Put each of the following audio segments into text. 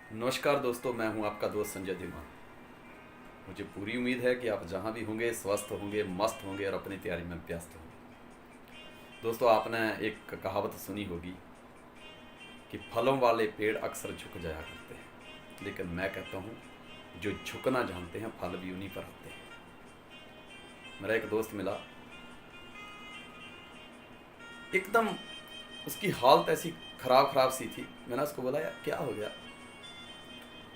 नमस्कार दोस्तों, मैं हूं आपका दोस्त संजय धीमान। मुझे पूरी उम्मीद है कि आप जहां भी होंगे स्वस्थ होंगे, मस्त होंगे और अपनी तैयारी में व्यस्त होंगे। दोस्तों, आपने एक कहावत सुनी होगी कि फलों वाले पेड़ अक्सर झुक जाया करते हैं, लेकिन मैं कहता हूं जो झुकना जानते हैं फल भी उन्हीं पर आते हैं। मेरा एक दोस्त मिला, एकदम उसकी हालत ऐसी खराब खराब सी थी। मैंने उसको बोला, यार क्या हो गया?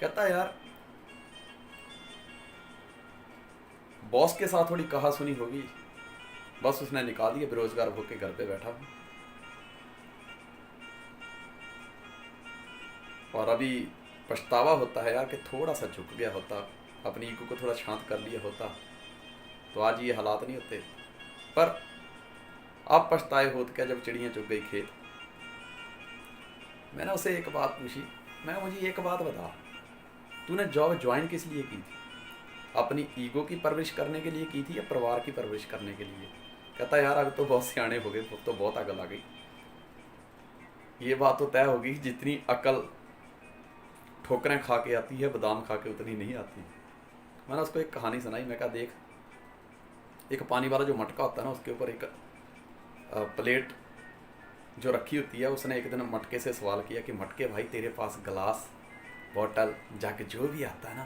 कहता, यार बॉस के साथ थोड़ी कहा सुनी होगी, बस उसने निकाल दिया, बेरोजगार होकर घर पे बैठा हूँ। और अभी पछतावा होता है यार कि थोड़ा सा झुक गया होता, अपनी ईगो को थोड़ा शांत कर लिया होता तो आज ये हालात नहीं होते। पर अब पछताए होते क्या जब चिड़ियाँ चुग गई खेत। मैंने उसे एक बात पूछी, मैं मुझे एक बात बता, तूने जॉब ज्वाइन किस लिए की थी? अपनी ईगो की परवरिश करने के लिए की थी या परिवार की परवरिश करने के लिए? कहता, यार अब तो बहुत सियाने हो गए, अब तो बहुत अकल आ गई। ये बात तो तय होगी, जितनी अकल ठोकरें खा के आती है बादाम खा के उतनी नहीं आती। मैंने उसको एक कहानी सुनाई। मैं कहा, देख, एक पानी वाला जो मटका होता है ना, उसके ऊपर एक प्लेट जो रखी होती है, उसने एक दिन मटके से सवाल किया कि मटके भाई, तेरे पास गिलास, बॉटल, जग जो भी आता है ना,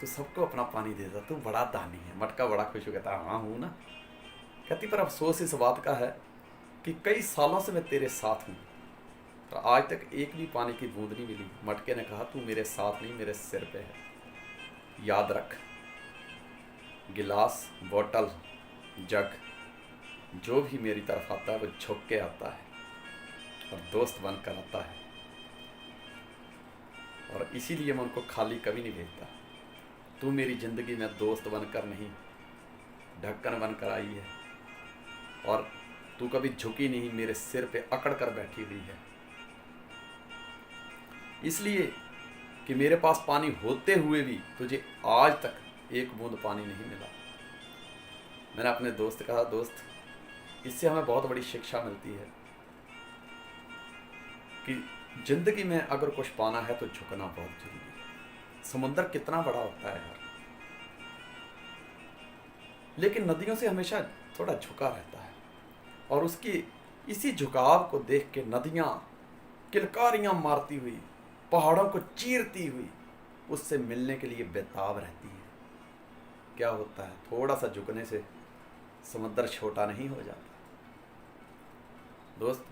तो सबको अपना पानी देता, तू बड़ा दानी है। मटका बड़ा खुश हो गया, हाँ हूँ ना। कहती, पर अफसोस इस बात का है कि कई सालों से मैं तेरे साथ हूँ, तो आज तक एक भी पानी की बूंद नहीं मिली। मटके ने कहा, तू मेरे साथ नहीं, मेरे सिर पे है। याद रख, गिलास, बोतल, जग जो भी मेरी तरफ आता है वो झुक के आता है और दोस्त बनकर आता है, और इसीलिए मैं उनको खाली कभी नहीं भेजता। तू मेरी ज़िंदगी में दोस्त बनकर नहीं, ढक्कन बनकर आई है, और तू कभी झुकी नहीं, मेरे सिर पे अकड़ कर बैठी हुई है। इसलिए कि मेरे पास पानी होते हुए भी तुझे आज तक एक बूंद पानी नहीं मिला। मैंने अपने दोस्त कहा, दोस्त, इससे हमें बहुत बड़ी शिक्षा मिलती है कि जिंदगी में अगर कुछ पाना है तो झुकना बहुत जरूरी है। समुंदर कितना बड़ा होता है यार, लेकिन नदियों से हमेशा थोड़ा झुका रहता है, और उसकी इसी झुकाव को देख के नदियाँ किलकारियाँ मारती हुई, पहाड़ों को चीरती हुई उससे मिलने के लिए बेताब रहती है। क्या होता है, थोड़ा सा झुकने से समुद्र छोटा नहीं हो जाता। दोस्त,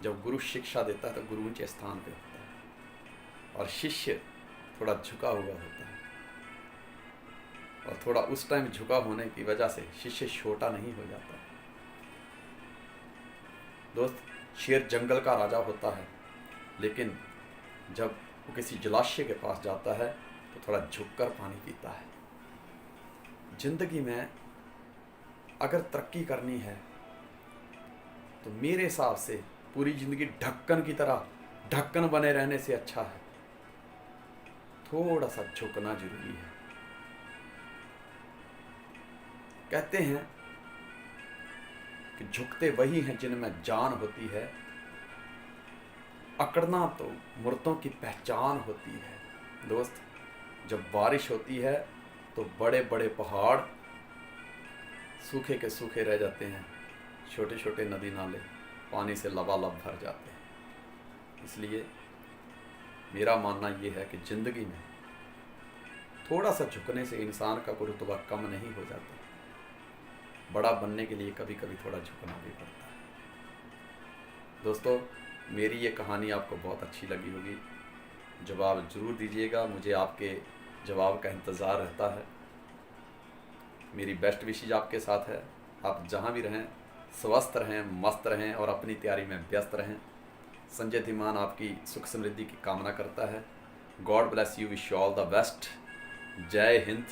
जब गुरु शिक्षा देता है तो गुरु ऊंचे स्थान पे होता है, और शिष्य थोड़ा झुका हुआ होता है, और थोड़ा उस टाइम झुका होने की वजह से शिष्य छोटा नहीं हो जाता। दोस्त, शेर जंगल का राजा होता है, लेकिन जब वो किसी जलाशय के पास जाता है तो थोड़ा झुककर पानी पीता है। जिंदगी में अगर तरक्की करनी है तो मेरे हिसाब से पूरी जिंदगी ढक्कन की तरह ढक्कन बने रहने से अच्छा है थोड़ा सा झुकना जरूरी है। कहते हैं कि झुकते वही हैं जिनमें जान होती है, अकड़ना तो मुर्दों की पहचान होती है। दोस्त, जब बारिश होती है तो बड़े बड़े पहाड़ सूखे के सूखे रह जाते हैं, छोटे छोटे नदी नाले पानी से लबालब भर जाते हैं। इसलिए मेरा मानना ये है कि ज़िंदगी में थोड़ा सा झुकने से इंसान का कोई रुतबा कम नहीं हो जाता। बड़ा बनने के लिए कभी कभी थोड़ा झुकना भी पड़ता है। दोस्तों, मेरी ये कहानी आपको बहुत अच्छी लगी होगी। जवाब ज़रूर दीजिएगा, मुझे आपके जवाब का इंतज़ार रहता है। मेरी बेस्ट विशेज आपके साथ है। आप जहाँ भी रहें स्वस्थ रहें, मस्त रहें और अपनी तैयारी में व्यस्त रहें। संजय धीमान आपकी सुख समृद्धि की कामना करता है। God bless you, wish you all the best. जय हिंद,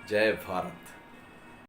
जय भारत।